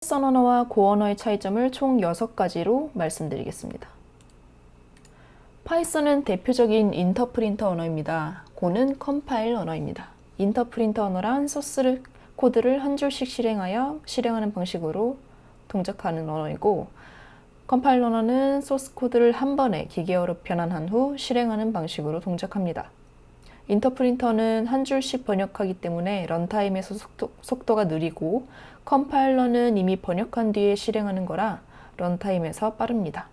파이썬 언어와 고 언어의 차이점을 총 6가지로 말씀드리겠습니다. 파이썬은 대표적인 인터프린터 언어입니다. 고는 컴파일 언어입니다. 인터프린터 언어란 소스 코드를 한 줄씩 실행하는 방식으로 동작하는 언어이고, 컴파일 언어는 소스 코드를 한 번에 기계어로 변환한 후 실행하는 방식으로 동작합니다. 인터프린터는 한 줄씩 번역하기 때문에 런타임에서 속도가 느리고, 컴파일러는 이미 번역한 뒤에 실행하는 거라 런타임에서 빠릅니다.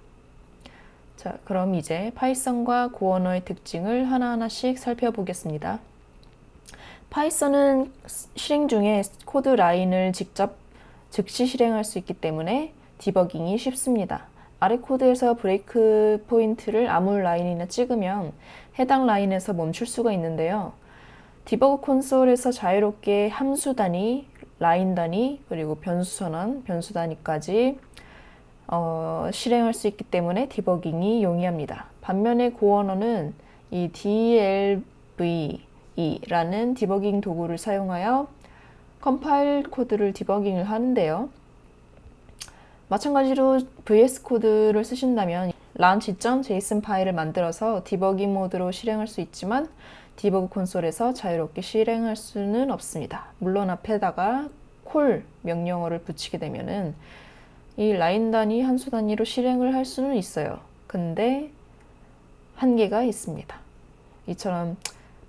자, 그럼 이제 파이썬과 고 언어의 특징을 하나하나씩 살펴보겠습니다. 파이썬은 실행 중에 코드 라인을 즉시 실행할 수 있기 때문에 디버깅이 쉽습니다. 아래 코드에서 브레이크 포인트를 아무 라인이나 찍으면 해당 라인에서 멈출 수가 있는데요. 디버그 콘솔에서 자유롭게 함수 단위, 라인 단위, 그리고 변수 선언, 변수 단위까지 실행할 수 있기 때문에 디버깅이 용이합니다. 반면에 고 언어는 이 DLVE라는 디버깅 도구를 사용하여 컴파일 코드를 디버깅을 하는데요. 마찬가지로 VS 코드를 쓰신다면 launch.json 파일을 만들어서 디버깅 모드로 실행할 수 있지만 디버그 콘솔에서 자유롭게 실행할 수는 없습니다. 물론 앞에다가 콜 명령어를 붙이게 되면은 이 라인 단위, 함수 단위로 실행을 할 수는 있어요. 근데 한계가 있습니다. 이처럼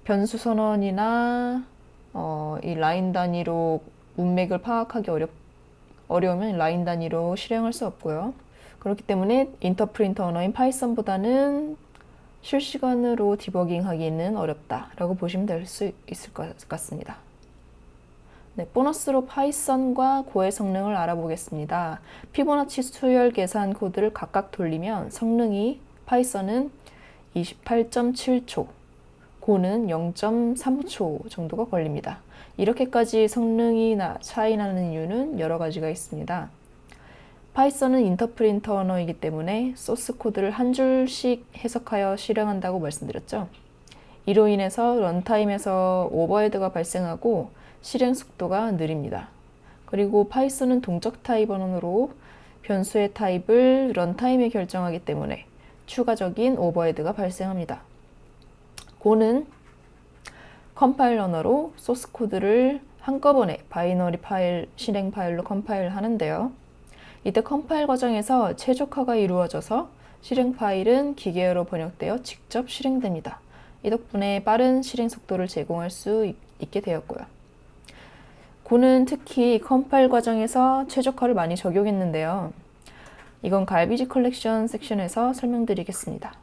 변수 선언이나 이 라인 단위로 문맥을 파악하기 어려우면 라인 단위로 실행할 수 없고요. 그렇기 때문에 인터프린터 언어인 파이썬보다는 실시간으로 디버깅하기는 어렵다라고 보시면 될 수 있을 것 같습니다. 네, 보너스로 파이썬과 고의 성능을 알아보겠습니다. 피보나치 수열 계산 코드를 각각 돌리면 성능이 파이썬은 28.7초, 고는 0.35초 정도가 걸립니다. 이렇게까지 성능이 차이 나는 이유는 여러 가지가 있습니다. 파이썬은 인터프린터 언어이기 때문에 소스 코드를 한 줄씩 해석하여 실행한다고 말씀드렸죠. 이로 인해서 런타임에서 오버헤드가 발생하고 실행 속도가 느립니다. 그리고 파이썬은 동적 타입 언어로 변수의 타입을 런타임에 결정하기 때문에 추가적인 오버헤드가 발생합니다. 고는 컴파일 언어로 소스 코드를 한꺼번에 바이너리 파일, 실행 파일로 컴파일 하는데요. 이때 컴파일 과정에서 최적화가 이루어져서 실행 파일은 기계어로 번역되어 직접 실행됩니다. 이 덕분에 빠른 실행 속도를 제공할 수 있게 되었고요. 고는 특히 컴파일 과정에서 최적화를 많이 적용했는데요. 이건 갈비지 컬렉션 섹션에서 설명드리겠습니다.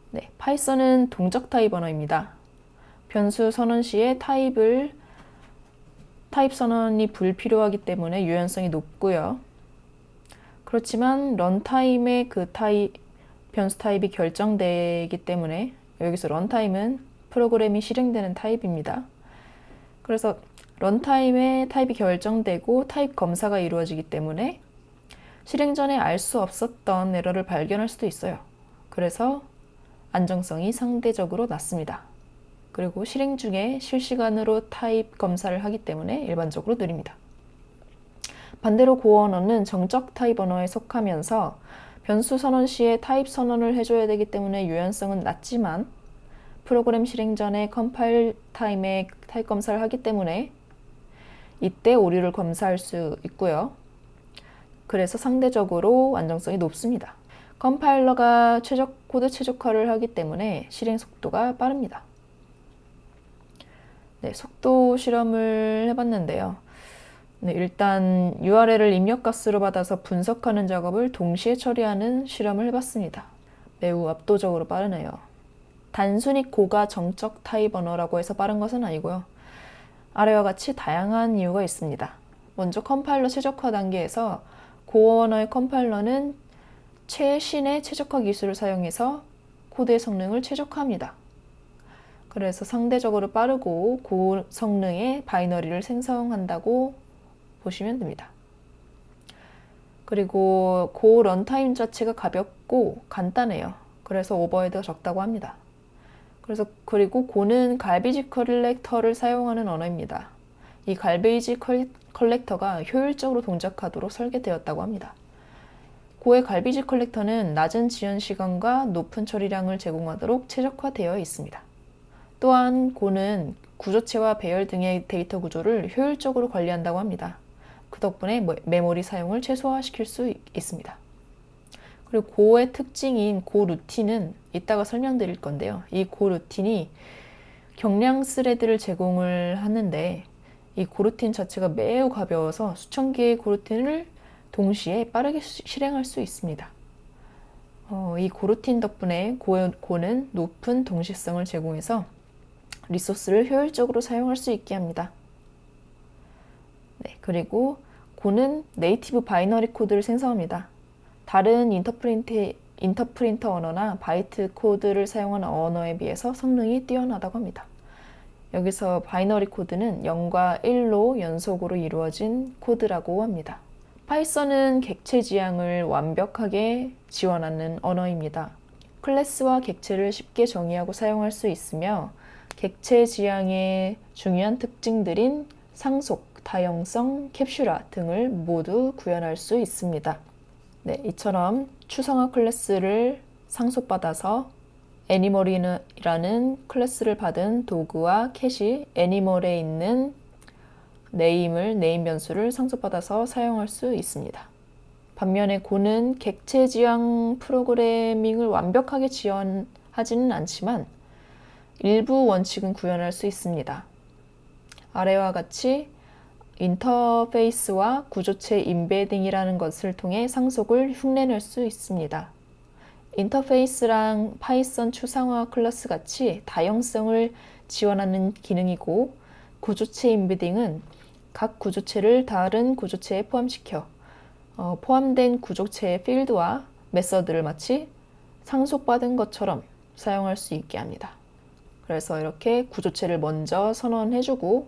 네, 파이썬은 동적 타입 언어입니다. 변수 선언 시에 타입 선언이 불필요하기 때문에 유연성이 높고요. 그렇지만 런타임에 그 변수 타입이 결정되기 때문에 여기서 런타임은 프로그램이 실행되는 타입입니다. 그래서 런타임에 타입이 결정되고 타입 검사가 이루어지기 때문에 실행 전에 알 수 없었던 에러를 발견할 수도 있어요. 그래서 안정성이 상대적으로 낮습니다. 그리고 실행 중에 실시간으로 타입 검사를 하기 때문에 일반적으로 느립니다. 반대로 고 언어는 정적 타입 언어에 속하면서 변수 선언 시에 타입 선언을 해줘야 되기 때문에 유연성은 낮지만 프로그램 실행 전에 컴파일 타임에 타입 검사를 하기 때문에 이때 오류를 검사할 수 있고요. 그래서 상대적으로 안정성이 높습니다. 컴파일러가 코드 최적화를 하기 때문에 실행 속도가 빠릅니다. 네, 속도 실험을 해봤는데요. 네, 일단 URL을 입력 값으로 받아서 분석하는 작업을 동시에 처리하는 실험을 해봤습니다. 매우 압도적으로 빠르네요. 단순히 고가 정적 타입 언어라고 해서 빠른 것은 아니고요. 아래와 같이 다양한 이유가 있습니다. 먼저 컴파일러 최적화 단계에서 고 언어의 컴파일러는 최신의 최적화 기술을 사용해서 코드의 성능을 최적화합니다. 그래서 상대적으로 빠르고 고성능의 바이너리를 생성한다고 보시면 됩니다. 그리고 고 런타임 자체가 가볍고 간단해요. 그래서 오버헤드가 적다고 합니다. 그리고 고는 갈비지 컬렉터를 사용하는 언어입니다. 이 갈베이지 컬렉터가 효율적으로 동작하도록 설계되었다고 합니다. 고의 갈베이지 컬렉터는 낮은 지연 시간과 높은 처리량을 제공하도록 최적화되어 있습니다. 또한 고는 구조체와 배열 등의 데이터 구조를 효율적으로 관리한다고 합니다. 그 덕분에 메모리 사용을 최소화시킬 수 있습니다. 그리고 고의 특징인 고 루틴은 이따가 설명드릴 건데요. 이 고 루틴이 경량 스레드를 제공을 하는데 이 고루틴 자체가 매우 가벼워서 수천 개의 고루틴을 동시에 빠르게 실행할 수 있습니다. 이 고루틴 덕분에 고는 높은 동시성을 제공해서 리소스를 효율적으로 사용할 수 있게 합니다. 네, 그리고 고는 네이티브 바이너리 코드를 생성합니다. 다른 인터프린터 언어나 바이트 코드를 사용하는 언어에 비해서 성능이 뛰어나다고 합니다. 여기서 바이너리 코드는 0과 1로 연속으로 이루어진 코드라고 합니다. 파이썬은 객체 지향을 완벽하게 지원하는 언어입니다. 클래스와 객체를 쉽게 정의하고 사용할 수 있으며 객체 지향의 중요한 특징들인 상속, 다형성, 캡슐화 등을 모두 구현할 수 있습니다. 네, 이처럼 추상화 클래스를 상속받아서 애니멀이라는 클래스를 받은 도구와 캣이 애니멀에 있는 네임 변수를 상속받아서 사용할 수 있습니다. 반면에 고는 객체 지향 프로그래밍을 완벽하게 지원하지는 않지만 일부 원칙은 구현할 수 있습니다. 아래와 같이 인터페이스와 구조체 임베딩이라는 것을 통해 상속을 흉내낼 수 있습니다. 인터페이스랑 파이썬 추상화 클래스 같이 다형성을 지원하는 기능이고 구조체 임베딩은 각 구조체를 다른 구조체에 포함시켜 포함된 구조체의 필드와 메서드를 마치 상속받은 것처럼 사용할 수 있게 합니다. 그래서 이렇게 구조체를 먼저 선언해주고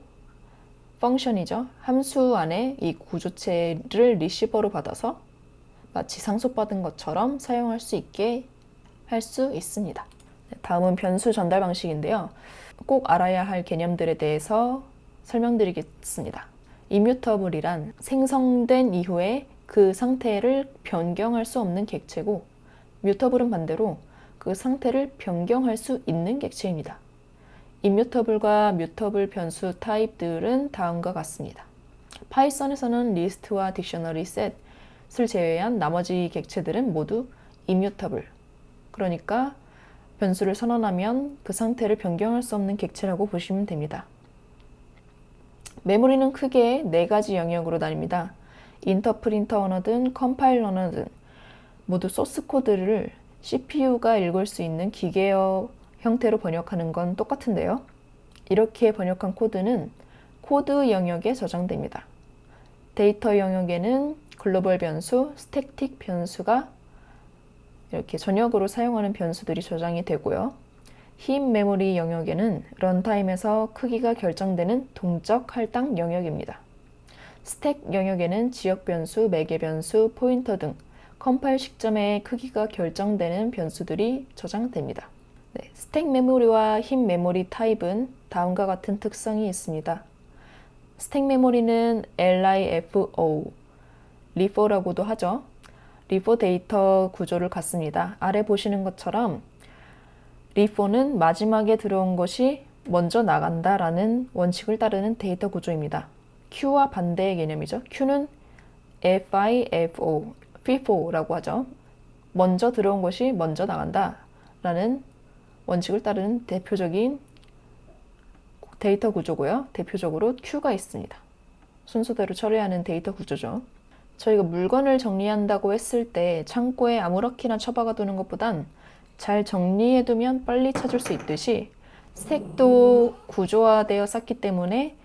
펑션이죠. 함수 안에 이 구조체를 리시버로 받아서 마치 상속받은 것처럼 사용할 수 있게 할 수 있습니다. 다음은 변수 전달 방식인데요. 꼭 알아야 할 개념들에 대해서 설명드리겠습니다. 임뮤터블이란 생성된 이후에 그 상태를 변경할 수 없는 객체고, 뮤터블은 반대로 그 상태를 변경할 수 있는 객체입니다. 임뮤터블과 뮤터블 변수 타입들은 다음과 같습니다. 파이썬에서는 리스트와 딕셔너리 셋을 제외한 나머지 객체들은 모두 임뮤터블, 그러니까 변수를 선언하면 그 상태를 변경할 수 없는 객체라고 보시면 됩니다. 메모리는 크게 4가지 영역으로 나뉩니다. 인터프린터 언어든 컴파일러 언어든 모두 소스 코드를 CPU가 읽을 수 있는 기계어 형태로 번역하는 건 똑같은데요. 이렇게 번역한 코드는 코드 영역에 저장됩니다. 데이터 영역에는 글로벌 변수, 스태틱 변수가 이렇게 전역으로 사용하는 변수들이 저장이 되고요. 힙 메모리 영역에는 런타임에서 크기가 결정되는 동적 할당 영역입니다. 스택 영역에는 지역 변수, 매개 변수, 포인터 등 컴파일 시점에 크기가 결정되는 변수들이 저장됩니다. 네, 스택 메모리와 힙 메모리 타입은 다음과 같은 특성이 있습니다. 스택 메모리는 LIFO, 리포라고도 하죠. 리포 데이터 구조를 갖습니다. 아래 보시는 것처럼 리포는 마지막에 들어온 것이 먼저 나간다라는 원칙을 따르는 데이터 구조입니다. Q와 반대의 개념이죠. Q는 FIFO, FIFO라고 하죠. 먼저 들어온 것이 먼저 나간다라는 원칙을 따르는 대표적인 데이터 구조고요. 대표적으로 Q가 있습니다. 순서대로 처리하는 데이터 구조죠. 저희가 물건을 정리한다고 했을 때 창고에 아무렇게나 처박아두는 것보단 잘 정리해두면 빨리 찾을 수 있듯이 스택도 구조화되어 쌓기 때문에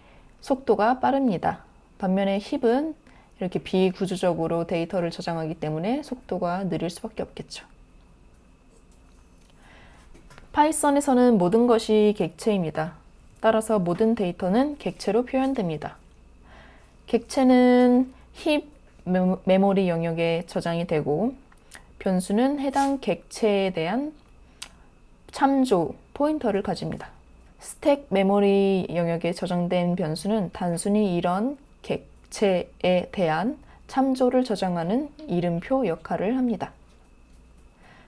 속도가 빠릅니다. 반면에 힙은 이렇게 비구조적으로 데이터를 저장하기 때문에 속도가 느릴 수밖에 없겠죠. 파이썬에서는 모든 것이 객체입니다. 따라서 모든 데이터는 객체로 표현됩니다. 객체는 힙 메모리 영역에 저장이 되고, 변수는 해당 객체에 대한 참조, 포인터를 가집니다. 스택 메모리 영역에 저장된 변수는 단순히 이런 객체에 대한 참조를 저장하는 이름표 역할을 합니다.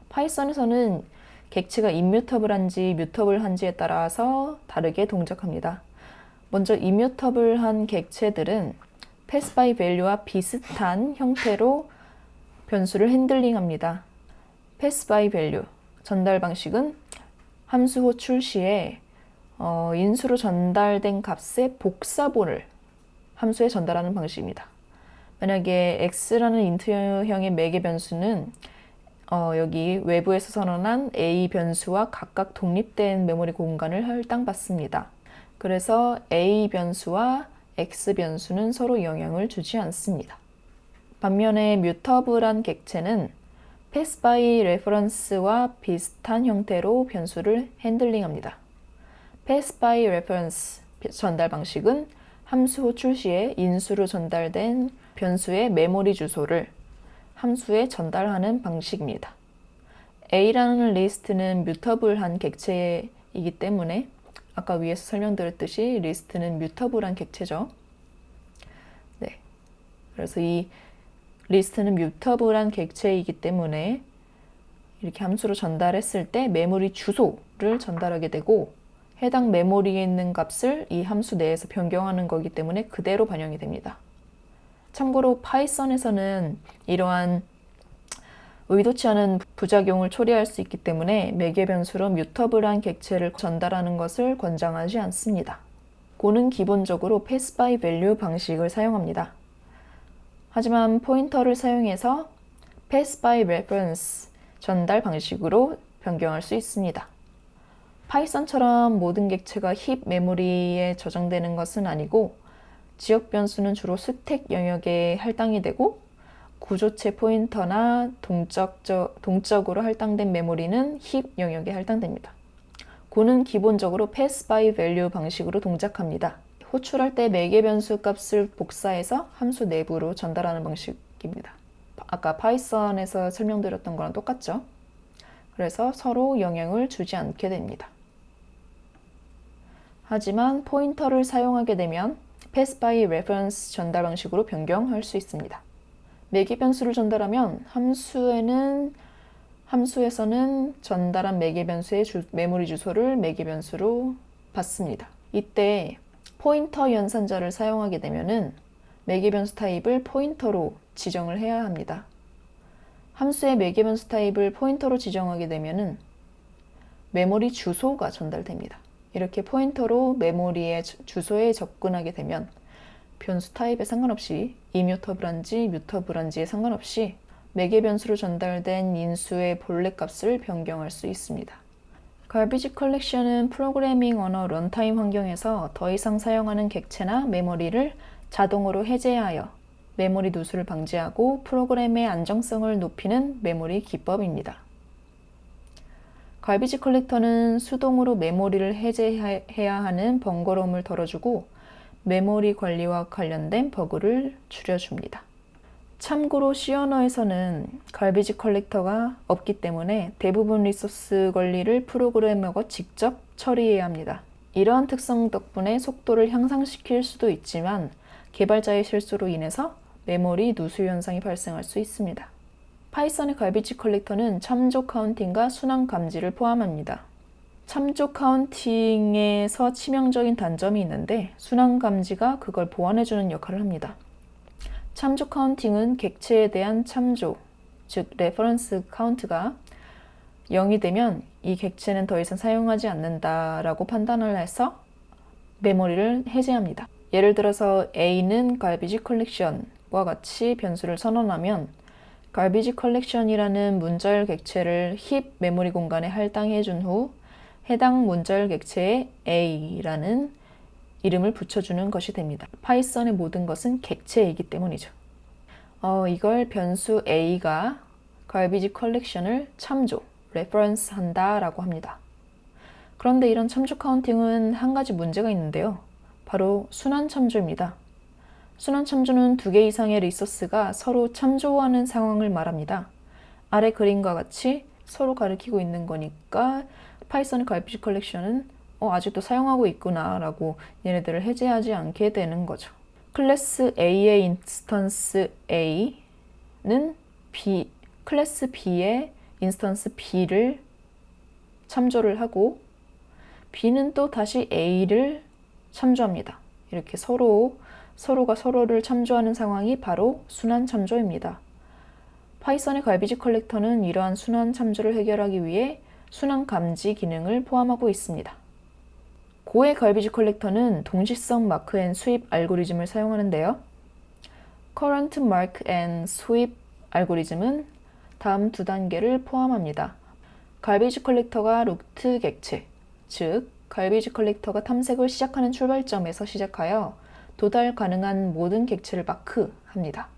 파이썬에서는 객체가 임뮤터블한지 뮤터블한지에 따라서 다르게 동작합니다. 먼저 임뮤터블한 객체들은 pass by value와 비슷한 형태로 변수를 핸들링합니다. pass by value 전달 방식은 함수 호출 시에 인수로 전달된 값의 복사본을 함수에 전달하는 방식입니다. 만약에 x라는 인트형의 매개 변수는 여기 외부에서 선언한 a 변수와 각각 독립된 메모리 공간을 할당받습니다. 그래서 a 변수와 x 변수는 서로 영향을 주지 않습니다. 반면에 뮤터블한 객체는 pass by reference와 비슷한 형태로 변수를 핸들링합니다. pass by reference 전달 방식은 함수 호출 시에 인수로 전달된 변수의 메모리 주소를 함수에 전달하는 방식입니다. A라는 리스트는 뮤터블한 객체이기 때문에 아까 위에서 설명드렸듯이 리스트는 뮤터블한 객체죠. 네. 그래서 이 리스트는 뮤터블한 객체이기 때문에 이렇게 함수로 전달했을 때 메모리 주소를 전달하게 되고 해당 메모리에 있는 값을 이 함수 내에서 변경하는 거기 때문에 그대로 반영이 됩니다. 참고로 파이썬에서는 이러한 의도치 않은 부작용을 초래할 수 있기 때문에 매개 변수로 뮤터블한 객체를 전달하는 것을 권장하지 않습니다. 고는 기본적으로 pass by value 방식을 사용합니다. 하지만 포인터를 사용해서 pass by reference 전달 방식으로 변경할 수 있습니다. 파이썬처럼 모든 객체가 힙 메모리에 저장되는 것은 아니고 지역 변수는 주로 스택 영역에 할당이 되고 구조체 포인터나 동적으로 할당된 메모리는 힙 영역에 할당됩니다. 고는 기본적으로 pass by value 방식으로 동작합니다. 호출할 때 매개 변수 값을 복사해서 함수 내부로 전달하는 방식입니다. 아까 파이썬에서 설명드렸던 거랑 똑같죠? 그래서 서로 영향을 주지 않게 됩니다. 하지만 포인터를 사용하게 되면 pass by reference 전달 방식으로 변경할 수 있습니다. 매개 변수를 전달하면 함수에서는 전달한 매개 변수의 메모리 주소를 매개 변수로 받습니다. 이때 포인터 연산자를 사용하게 되면은 매개 변수 타입을 포인터로 지정을 해야 합니다. 함수의 매개 변수 타입을 포인터로 지정하게 되면은 메모리 주소가 전달됩니다. 이렇게 포인터로 메모리의 주소에 접근하게 되면 변수 타입에 상관없이 이뮤터블한지 뮤터블한지에 상관없이 매개 변수로 전달된 인수의 본래 값을 변경할 수 있습니다. Garbage collection은 프로그래밍 언어 런타임 환경에서 더 이상 사용하는 객체나 메모리를 자동으로 해제하여 메모리 누수를 방지하고 프로그램의 안정성을 높이는 메모리 기법입니다. Garbage collector는 수동으로 메모리를 해제해야 하는 번거로움을 덜어주고 메모리 관리와 관련된 버그를 줄여줍니다. 참고로 C 언어에서는 Garbage collector가 없기 때문에 대부분 리소스 관리를 프로그래머가 직접 처리해야 합니다. 이러한 특성 덕분에 속도를 향상시킬 수도 있지만 개발자의 실수로 인해서 메모리 누수 현상이 발생할 수 있습니다. 파이썬의 Garbage collector는 참조 카운팅과 순환 감지를 포함합니다. 참조 카운팅에서 치명적인 단점이 있는데 순환 감지가 그걸 보완해주는 역할을 합니다. 참조 카운팅은 객체에 대한 참조, 즉 레퍼런스 카운트가 0이 되면 이 객체는 더 이상 사용하지 않는다라고 판단을 해서 메모리를 해제합니다. 예를 들어서 A는 Garbage collection과 같이 변수를 선언하면 Garbage collection이라는 문자열 객체를 힙 메모리 공간에 할당해 준 후 해당 문자열 객체에 A라는 이름을 붙여주는 것이 됩니다. 파이썬의 모든 것은 객체이기 때문이죠. 이걸 변수 A가 Garbage collection을 참조, reference 한다라고 합니다. 그런데 이런 참조 카운팅은 한 가지 문제가 있는데요. 바로 순환 참조입니다. 순환 참조는 2개 이상의 리소스가 서로 참조하는 상황을 말합니다. 아래 그림과 같이 서로 가리키고 있는 거니까 파이썬의 Garbage collection은 아직도 사용하고 있구나 라고 얘네들을 해제하지 않게 되는 거죠. 클래스 A의 인스턴스 A는 클래스 B의 인스턴스 B를 참조를 하고 B는 또 다시 A를 참조합니다. 이렇게 서로가 서로를 참조하는 상황이 바로 순환 참조입니다. 파이썬의 갈비지 컬렉터는 이러한 순환 참조를 해결하기 위해 순환 감지 기능을 포함하고 있습니다. 고의 갈비지 컬렉터는 동시성 마크 앤 스윕 알고리즘을 사용하는데요. Current Mark and Sweep 알고리즘은 다음 두 단계를 포함합니다. 갈비지 컬렉터가 루트 객체, 즉 갈비지 컬렉터가 탐색을 시작하는 출발점에서 시작하여 도달 가능한 모든 객체를 마크합니다.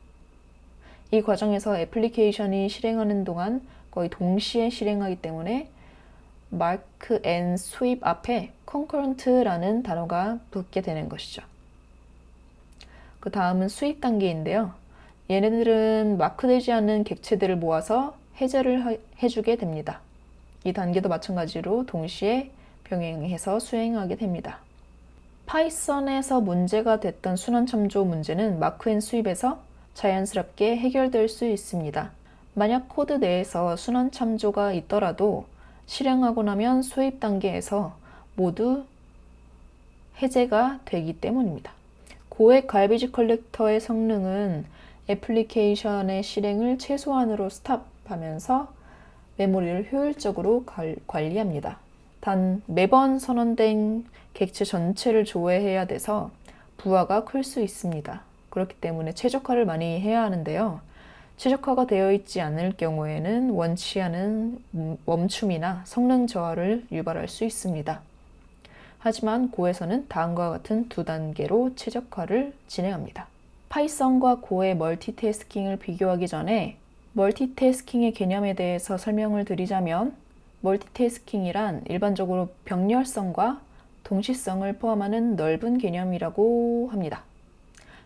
이 과정에서 애플리케이션이 실행하는 동안 거의 동시에 실행하기 때문에 Mark and Sweep 앞에 Concurrent라는 단어가 붙게 되는 것이죠. 그 다음은 스윕 단계인데요. 얘네들은 마크되지 않는 객체들을 모아서 해제를 해주게 됩니다. 이 단계도 마찬가지로 동시에 병행해서 수행하게 됩니다. 파이썬에서 문제가 됐던 순환 참조 문제는 마크 앤 스윕에서 자연스럽게 해결될 수 있습니다. 만약 코드 내에서 순환 참조가 있더라도 실행하고 나면 스윕 단계에서 모두 해제가 되기 때문입니다. 고액 갈비지 컬렉터의 성능은 애플리케이션의 실행을 최소한으로 스탑하면서 메모리를 효율적으로 관리합니다. 단 매번 선언된 객체 전체를 조회해야 돼서 부하가 클 수 있습니다. 그렇기 때문에 최적화를 많이 해야 하는데요. 최적화가 되어 있지 않을 경우에는 원치 않은 멈춤이나 성능 저하를 유발할 수 있습니다. 하지만 고에서는 다음과 같은 두 단계로 최적화를 진행합니다. 파이썬과 고의 멀티태스킹을 비교하기 전에 멀티태스킹의 개념에 대해서 설명을 드리자면 멀티태스킹이란 일반적으로 병렬성과 동시성을 포함하는 넓은 개념이라고 합니다.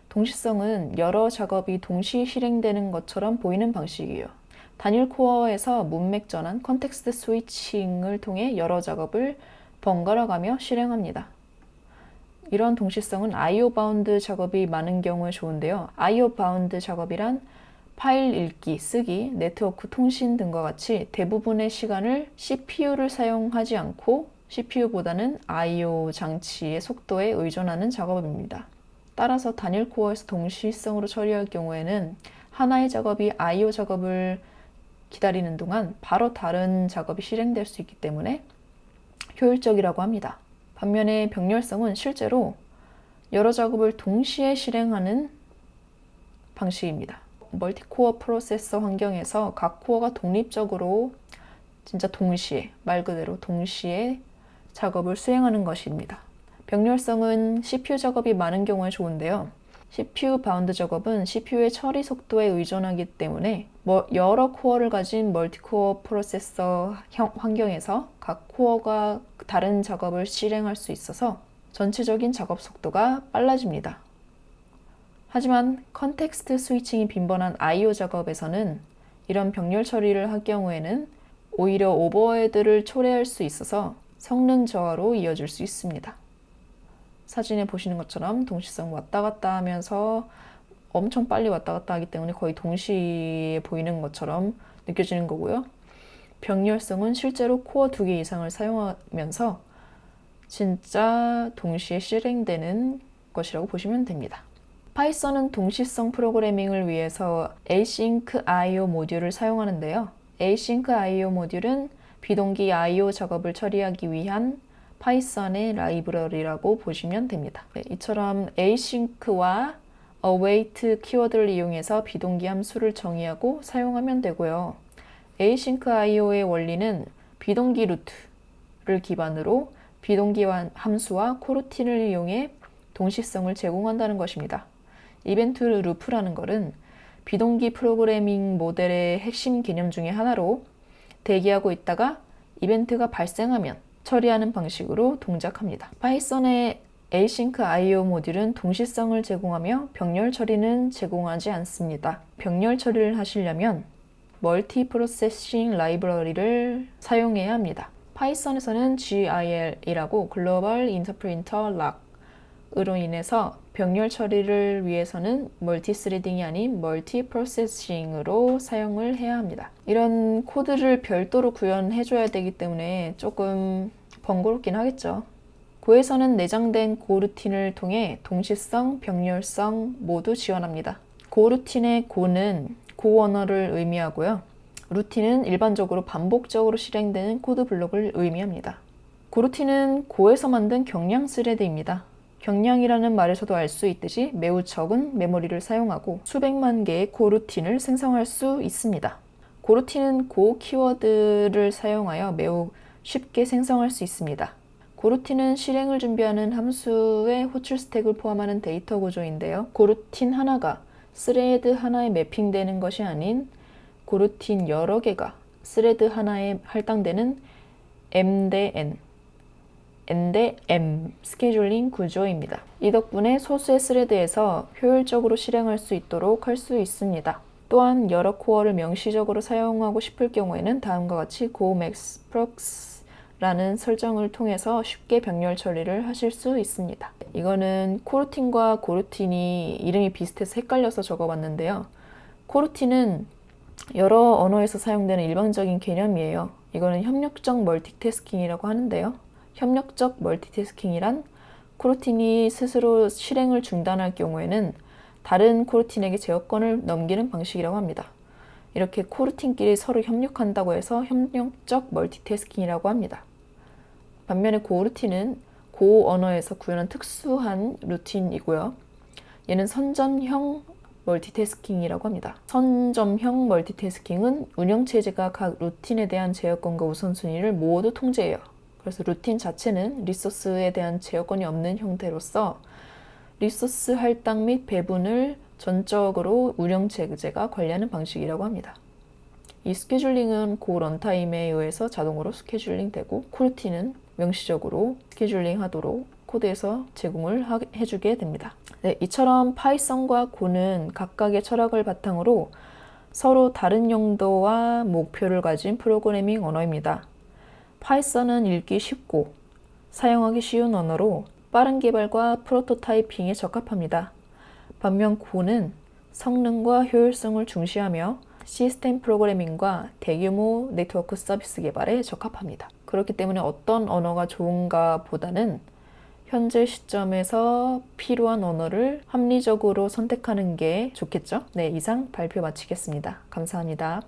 동시성은 여러 작업이 동시 실행되는 것처럼 보이는 방식이에요. 단일 코어에서 문맥 전환, 컨텍스트 스위칭을 통해 여러 작업을 번갈아 가며 실행합니다. 이런 동시성은 IO 바운드 작업이 많은 경우에 좋은데요. IO 바운드 작업이란 파일 읽기, 쓰기, 네트워크 통신 등과 같이 대부분의 시간을 CPU를 사용하지 않고 CPU보다는 IO 장치의 속도에 의존하는 작업입니다. 따라서 단일 코어에서 동시성으로 처리할 경우에는 하나의 작업이 IO 작업을 기다리는 동안 바로 다른 작업이 실행될 수 있기 때문에 효율적이라고 합니다. 반면에 병렬성은 실제로 여러 작업을 동시에 실행하는 방식입니다. 멀티코어 프로세서 환경에서 각 코어가 독립적으로 진짜 동시에, 말 그대로 동시에 작업을 수행하는 것입니다. 병렬성은 CPU 작업이 많은 경우에 좋은데요. CPU 바운드 작업은 CPU의 처리 속도에 의존하기 때문에 여러 코어를 가진 멀티코어 프로세서 환경에서 각 코어가 다른 작업을 실행할 수 있어서 전체적인 작업 속도가 빨라집니다. 하지만 컨텍스트 스위칭이 빈번한 I/O 작업에서는 이런 병렬 처리를 할 경우에는 오히려 오버헤드를 초래할 수 있어서 성능 저하로 이어질 수 있습니다. 사진에 보시는 것처럼 동시성 왔다 갔다 하면서 엄청 빨리 왔다 갔다 하기 때문에 거의 동시에 보이는 것처럼 느껴지는 거고요. 병렬성은 실제로 코어 2개 이상을 사용하면서 진짜 동시에 실행되는 것이라고 보시면 됩니다. 파이썬은 동시성 프로그래밍을 위해서 Async I/O 모듈을 사용하는데요. Async I/O 모듈은 비동기 I/O 작업을 처리하기 위한 파이썬의 라이브러리라고 보시면 됩니다. 이처럼 async와 await 키워드를 이용해서 비동기 함수를 정의하고 사용하면 되고요. async IO의 원리는 비동기 루트를 기반으로 비동기 함수와 코루틴을 이용해 동시성을 제공한다는 것입니다. 이벤트 루프라는 것은 비동기 프로그래밍 모델의 핵심 개념 중에 하나로 대기하고 있다가 이벤트가 발생하면 처리하는 방식으로 동작합니다. 파이썬의 Async I/O 모듈은 동시성을 제공하며 병렬 처리는 제공하지 않습니다. 병렬 처리를 하시려면 멀티 프로세싱 라이브러리를 사용해야 합니다. 파이썬에서는 GIL이라고 글로벌 인터프리터 락으로 인해서 병렬 처리를 위해서는 멀티스레딩이 아닌 멀티프로세싱으로 사용을 해야 합니다. 이런 코드를 별도로 구현해줘야 되기 때문에 조금 번거롭긴 하겠죠. 고에서는 내장된 고루틴을 통해 동시성, 병렬성 모두 지원합니다. 고루틴의 고는 고 언어를 의미하고요. 루틴은 일반적으로 반복적으로 실행되는 코드 블록을 의미합니다. 고루틴은 고에서 만든 경량 스레드입니다. 경량이라는 말에서도 알 수 있듯이 매우 적은 메모리를 사용하고 수백만 개의 고루틴을 생성할 수 있습니다. 고루틴은 고 키워드를 사용하여 매우 쉽게 생성할 수 있습니다. 고루틴은 실행을 준비하는 함수의 호출 스택을 포함하는 데이터 구조인데요. 고루틴 하나가 스레드 하나에 매핑되는 것이 아닌 고루틴 여러 개가 스레드 하나에 할당되는 M 대 N, N 대 M 스케줄링 구조입니다. 이 덕분에 소수의 스레드에서 효율적으로 실행할 수 있도록 할 수 있습니다. 또한 여러 코어를 명시적으로 사용하고 싶을 경우에는 다음과 같이 gomaxprox라는 설정을 통해서 쉽게 병렬 처리를 하실 수 있습니다. 이거는 코루틴과 고루틴이 이름이 비슷해서 헷갈려서 적어봤는데요. 코루틴은 여러 언어에서 사용되는 일반적인 개념이에요. 이거는 협력적 멀티태스킹이라고 하는데요. 협력적 멀티태스킹이란 코루틴이 스스로 실행을 중단할 경우에는 다른 코루틴에게 제어권을 넘기는 방식이라고 합니다. 이렇게 코루틴끼리 서로 협력한다고 해서 협력적 멀티태스킹이라고 합니다. 반면에 고루틴은 고 언어에서 구현한 특수한 루틴이고요. 얘는 선점형 멀티태스킹이라고 합니다. 선점형 멀티태스킹은 운영체제가 각 루틴에 대한 제어권과 우선순위를 모두 통제해요. 그래서 루틴 자체는 리소스에 대한 제어권이 없는 형태로서 리소스 할당 및 배분을 전적으로 운영체제가 관리하는 방식이라고 합니다. 이 스케줄링은 고 런타임에 의해서 자동으로 스케줄링 되고 코루틴은 명시적으로 스케줄링 하도록 코드에서 제공을 해주게 됩니다. 네, 이처럼 파이썬과 고는 각각의 철학을 바탕으로 서로 다른 용도와 목표를 가진 프로그래밍 언어입니다. 파이썬은 읽기 쉽고 사용하기 쉬운 언어로 빠른 개발과 프로토타이핑에 적합합니다. 반면 고는 성능과 효율성을 중시하며 시스템 프로그래밍과 대규모 네트워크 서비스 개발에 적합합니다. 그렇기 때문에 어떤 언어가 좋은가 보다는 현재 시점에서 필요한 언어를 합리적으로 선택하는 게 좋겠죠? 네, 이상 발표 마치겠습니다. 감사합니다.